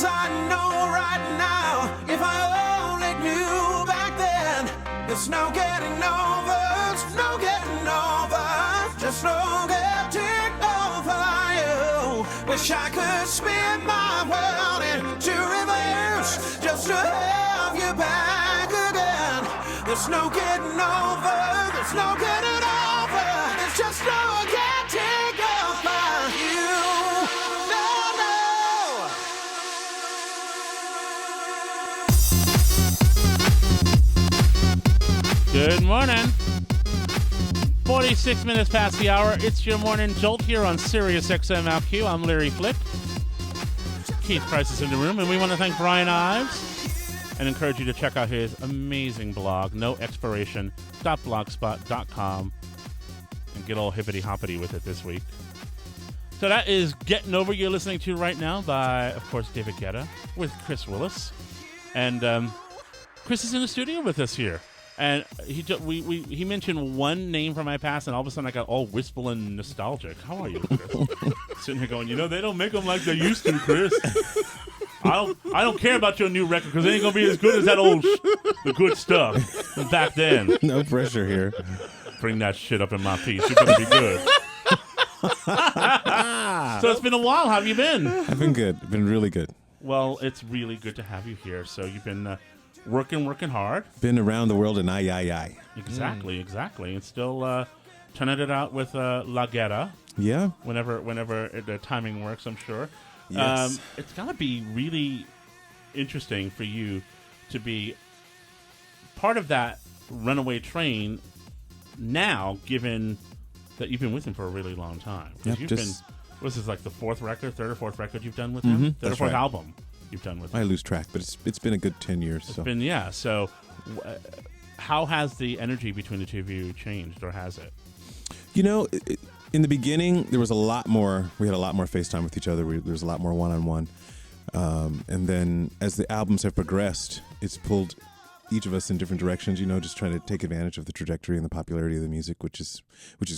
I know right now. If I only knew back then, there's no getting over, there's no getting over, just no getting over you. Wish I could spin my world into reverse, just to have you back again. There's no getting over, there's no getting over, there's just no getting over you. No, no. Good morning. 46 minutes past the hour. It's your morning jolt here on Sirius XM OutQ. I'm Larry Flick. Keith Price is in the room, and we want to thank Brian Ives and encourage you to check out his amazing blog, noexpiration.blogspot.com, and get all hippity-hoppity with it this week. So that is Getting Over you're listening to right now by, of course, David Guetta with Chris Willis. And Chris is in the studio with us here. And he mentioned one name from my past, and all of a sudden I got all wistful and nostalgic. How are you, Chris? Sitting here going, they don't make them like they used to, Chris. I don't care about your new record because it ain't gonna be as good as that the good stuff from back then. No pressure here. Bring that shit up in my piece. You're gonna be good. So it's been a while. How have you been? I've been good. I've been really good. Well, it's really good to have you here. So you've been working hard. Been around the world and I. Exactly. And still turning it out with La Guerra. Yeah. Whenever the timing works, I'm sure. Yes. It's got to be really interesting for you to be part of that runaway train now, given that you've been with him for a really long time. Yep, you've been, was this like the third or fourth record you've done with him? Third or fourth album you've done with him? I lose track, but it's been a good 10 years. It's been, yeah. So how has the energy between the two of you changed, or has it? In the beginning, there was a lot more. We had a lot more FaceTime with each other. There was a lot more one-on-one. And then as the albums have progressed, it's pulled each of us in different directions, just trying to take advantage of the trajectory and the popularity of the music, which is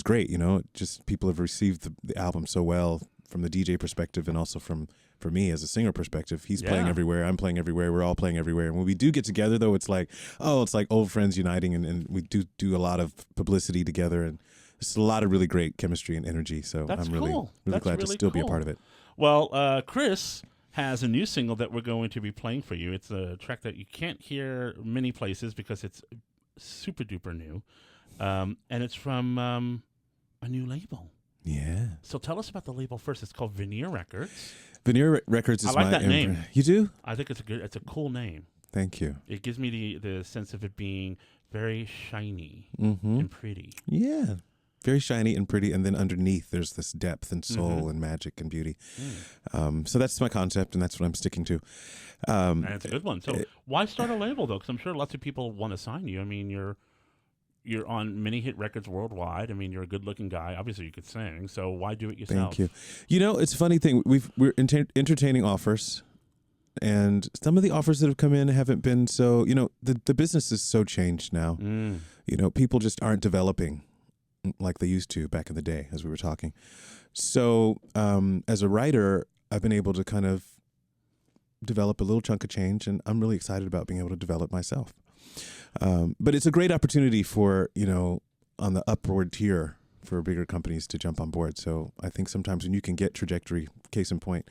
great. Just people have received the album so well from the DJ perspective, and also for me as a singer perspective. He's playing everywhere, I'm playing everywhere, we're all playing everywhere. And when we do get together, though, it's like old friends uniting, and we do a lot of publicity together, and there's a lot of really great chemistry and energy. So I'm really glad to still be a part of it. Well, Chris has a new single that we're going to be playing for you. It's a track that you can't hear many places because it's super duper new. And it's from a new label. Yeah. So tell us about the label first. It's called Veneer Records. Veneer Records is I like that name. You do? I think it's a cool name. Thank you. It gives me the sense of it being very shiny Mm-hmm. and pretty. Yeah. Very shiny and pretty, and then underneath there's this depth and soul and magic and beauty. So that's my concept, and that's what I'm sticking to. And it's a good one. So why start a label, though? Because I'm sure lots of people want to sign you. I mean, you're on many hit records worldwide. I mean, you're a good-looking guy. Obviously, you could sing. So why do it yourself? Thank you. It's a funny thing. We're entertaining offers, and some of the offers that have come in haven't been so. The business is so changed now. People just aren't developing like they used to back in the day, as we were talking. So as a writer, I've been able to kind of develop a little chunk of change, and I'm really excited about being able to develop myself. But it's a great opportunity for, on the upward tier for bigger companies to jump on board. So I think sometimes when you can get trajectory, case in point,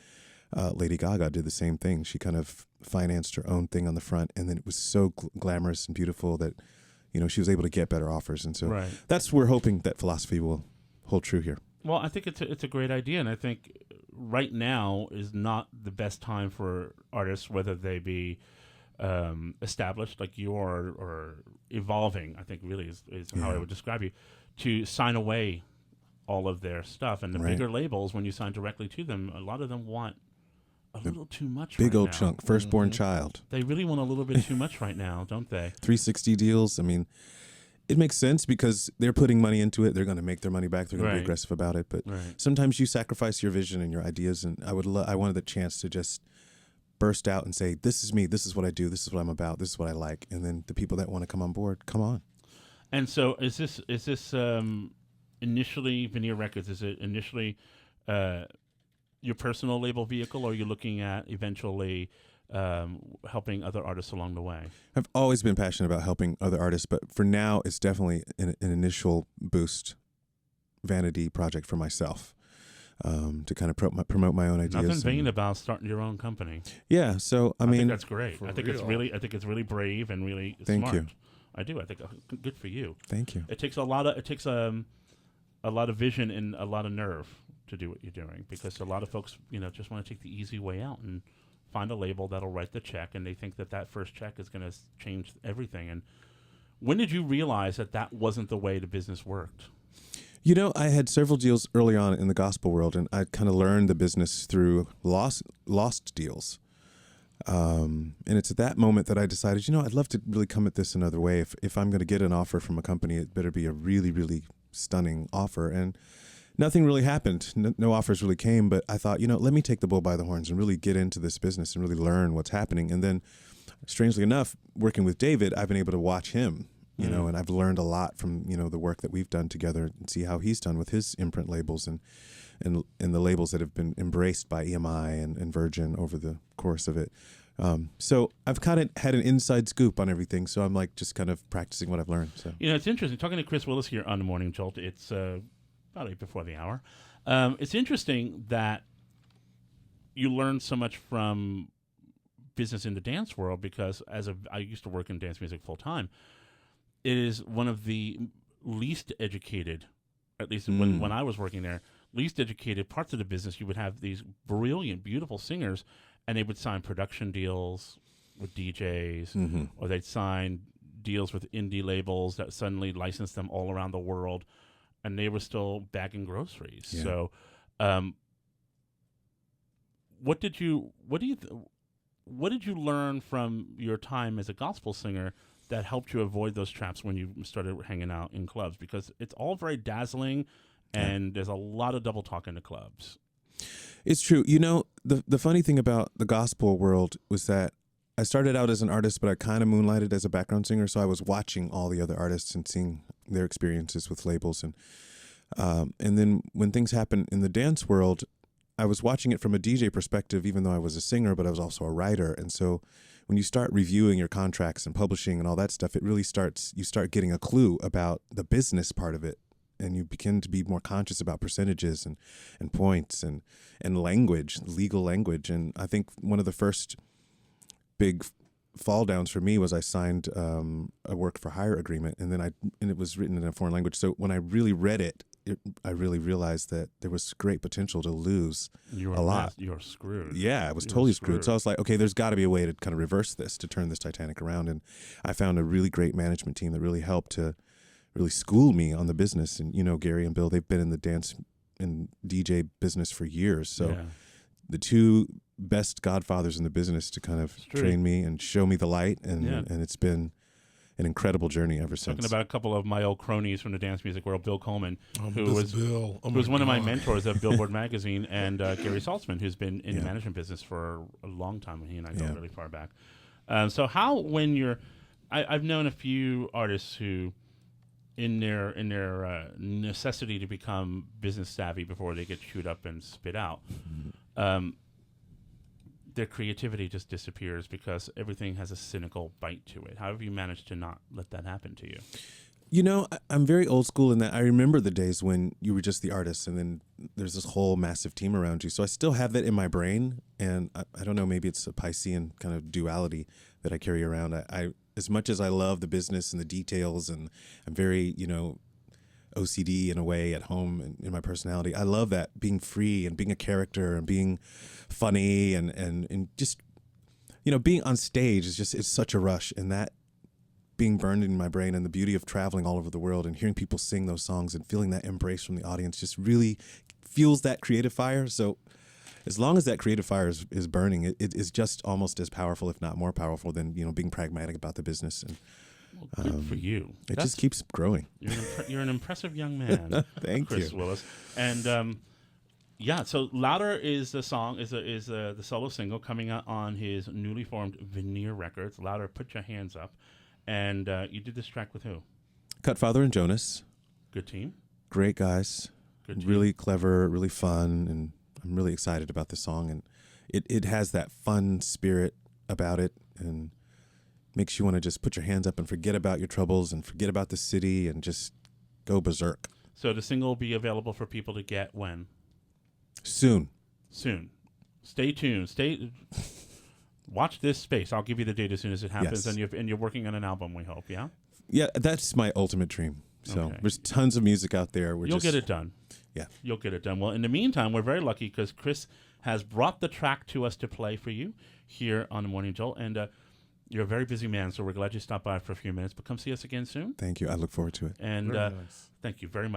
Lady Gaga did the same thing. She kind of financed her own thing on the front, and then it was so glamorous and beautiful that she was able to get better offers. And so that's we're hoping that philosophy will hold true here. Well, I think it's a great idea, and I think right now is not the best time for artists, whether they be established like you are or evolving, I think really is how I would describe you, to sign away all of their stuff. And the bigger labels, when you sign directly to them, a lot of them want a little too much big right old now. chunk, firstborn child. They really want a little bit too much right now, don't they? 360 deals. I mean, it makes sense because they're putting money into it. They're going to make their money back. They're going to be aggressive about it. But sometimes you sacrifice your vision and your ideas. And I wanted the chance to just burst out and say, this is me. This is what I do. This is what I'm about. This is what I like. And then the people that want to come on board, come on. And so is this initially Veneer Records? Is it initially your personal label vehicle, or are you looking at eventually helping other artists along the way? I've always been passionate about helping other artists, but for now, it's definitely an initial boost vanity project for myself. To kind of promote my own ideas. Nothing vain about starting your own company. Yeah, so I mean, think that's great. I think it's really brave and really Thank smart. you. I do. I think good for you. Thank you. It takes a lot of vision and a lot of nerve to do what you're doing, because a lot of folks, just want to take the easy way out and find a label that'll write the check, and they think that first check is going to change everything. And when did you realize that wasn't the way the business worked? I had several deals early on in the gospel world, and I kind of learned the business through lost deals. And it's at that moment that I decided, I'd love to really come at this another way. If I'm going to get an offer from a company, it better be a really, really stunning offer. And nothing really happened. No offers really came, but I thought, let me take the bull by the horns and really get into this business and really learn what's happening. And then, strangely enough, working with David, I've been able to watch him. And I've learned a lot from, the work that we've done together, and see how he's done with his imprint labels and the labels that have been embraced by EMI and Virgin over the course of it. So I've kind of had an inside scoop on everything. So I'm like just kind of practicing what I've learned. So it's interesting talking to Chris Willis here on the Morning Jolt. It's about 8 before the hour. It's interesting that you learn so much from business in the dance world, because I used to work in dance music full time. It is one of the least educated, at least when I was working there, least educated parts of the business. You would have these brilliant, beautiful singers, and they would sign production deals with DJs, or they'd sign deals with indie labels that suddenly licensed them all around the world, and they were still bagging groceries. Yeah. So, what did you learn from your time as a gospel singer that helped you avoid those traps when you started hanging out in clubs? Because it's all very dazzling, and there's a lot of double talk in the clubs. It's true. The funny thing about the gospel world was that I started out as an artist, but I kind of moonlighted as a background singer. So I was watching all the other artists and seeing their experiences with labels. And then when things happen in the dance world, I was watching it from a DJ perspective, even though I was a singer, but I was also a writer. And so when you start reviewing your contracts and publishing and all that stuff, you start getting a clue about the business part of it. And you begin to be more conscious about percentages and points and language, legal language. And I think one of the first big fall downs for me was I signed a work for hire agreement, and it was written in a foreign language. So when I really read it, I really realized that there was great potential to lose a lot. You're screwed. Yeah, I was totally screwed. So I was like, okay, there's got to be a way to kind of reverse this, to turn this Titanic around. And I found a really great management team that really helped to really school me on the business. And, Gary and Bill, they've been in the dance and DJ business for years. So the two best godfathers in the business to kind of train me and show me the light. And it's been an incredible journey ever since. Talking about a couple of my old cronies from the dance music world, Bill Coleman, who was one of my mentors at Billboard Magazine, and Gary Saltzman, who's been in the management business for a long time. He and I go really far back. So how, when I've known a few artists who, in their necessity to become business savvy before they get chewed up and spit out, their creativity just disappears because everything has a cynical bite to it. How have you managed to not let that happen to you? I'm very old school in that I remember the days when you were just the artist, and then there's this whole massive team around you. So I still have that in my brain, and I don't know, maybe it's a Piscean kind of duality that I carry around. I as much as I love the business and the details, and I'm very, OCD in a way at home in my personality, I love that, being free and being a character and being funny and just, being on stage it's such a rush, and that being burned in my brain, and the beauty of traveling all over the world and hearing people sing those songs and feeling that embrace from the audience just really fuels that creative fire. So as long as that creative fire is burning, it is just almost as powerful, if not more powerful, than being pragmatic about the business. And well, good for you. It just keeps growing. You're an impressive young man. Thank Chris you, Willis. And so Louder is the song, is the solo single coming out on his newly formed Veneer Records. Louder, Put Your Hands Up. And you did this track with who? Cutfather and Jonas. Good team. Great guys. Good team. Really clever, really fun, and I'm really excited about the song, and it has that fun spirit about it, and makes you want to just put your hands up and forget about your troubles and forget about the city and just go berserk. So the single will be available for people to get when? Soon. Stay tuned. Watch this space. I'll give you the date as soon as it happens. Yes. And you're working on an album, we hope, yeah? Yeah, that's my ultimate dream. So Okay. there's tons of music out there. You'll get it done. Yeah. You'll get it done. Well, in the meantime, we're very lucky because Chris has brought the track to us to play for you here on the Morning Jolt. And you're a very busy man, so we're glad you stopped by for a few minutes. But come see us again soon. Thank you. I look forward to it. And Very nice. thank you very much.